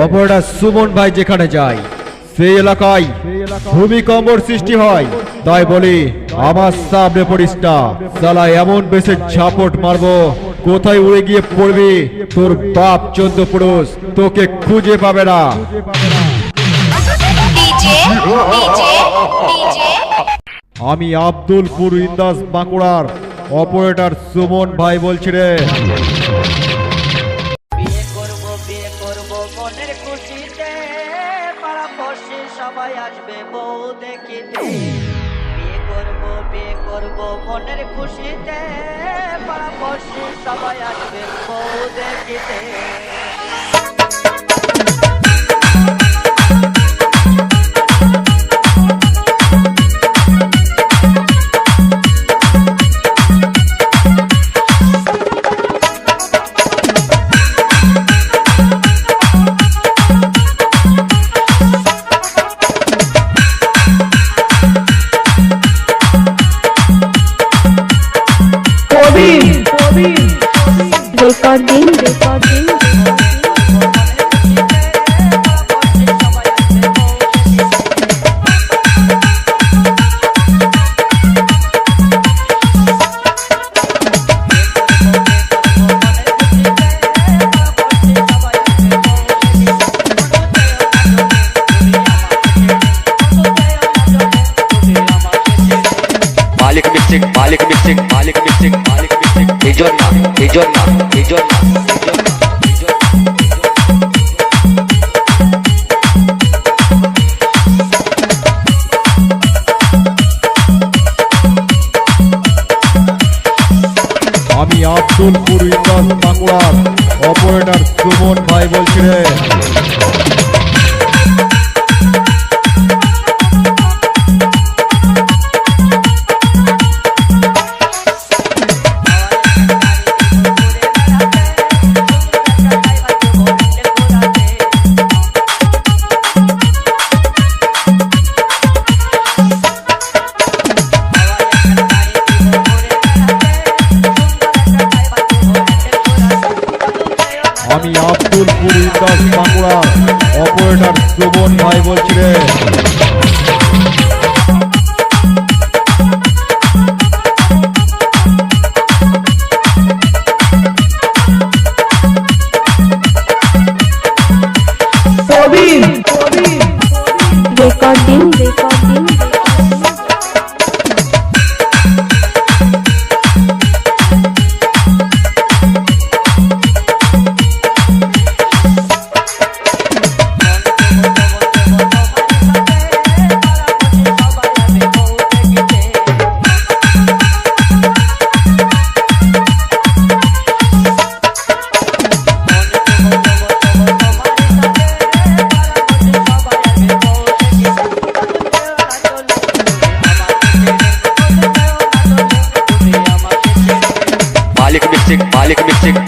অপরাধ সুমন ভাই যেখানে যায় সেই এলাকায় ভূমিকম্পর সৃষ্টি হয়। তাই বলি আমার সামনে পড়িস না, সালা এমন বেশি ঝাপট মারবো কোথায় উড়ে গিয়ে পড়বি তোর বাপ চোদ্দ পুরুষ তোকে খুঁজে পাবে না। আমি আব্দুলপুর ইন্দাস বাঁকুড়ার অপারেটর সুমন ভাই বলছি রে। সবাই আসবে বউ দেখিতে, বিয়ে করবো মনের খুশিতে, পাড়াপড়শি সবাই আসবে বউ দেখিতে। Recording. Malik mixing, Ejonna. আমি আব্দুলপুর ইন্দাস বাঁকুড়ার অপারেটর সুমন ভাই বলছি রে। আমি আব্দুলপুর ইন্দাস বাঁকুড়ার অপারেটর সুমন ভাই বলছি রে। Recording.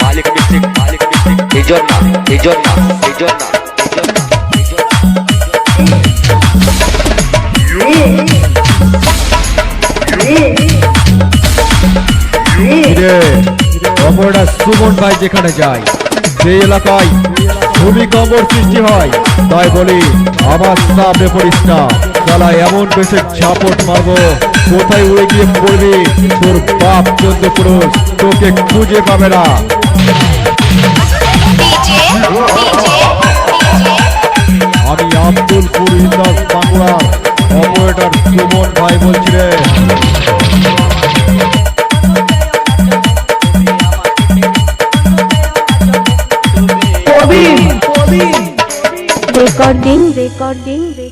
Malik mixing, Ejonna. অপরাধ সুমন ভাই যেখানে যায় সেই এলাকায় ভূমিকম্পর সৃষ্টি হয়। তাই বলি আমার সামনে পড়িস না, সালা এমন বেশি ঝাপট মারবো কোথায় উড়ে গিয়ে পড়বি তোর বাপ চোদ্দ পুরুষ তোকে খুঁজে পাবে না। আমি আব্দুলপুর ইন্দাস বাঁকুড়ার অপারেটর সুমন ভাই বলছি রে। Recording.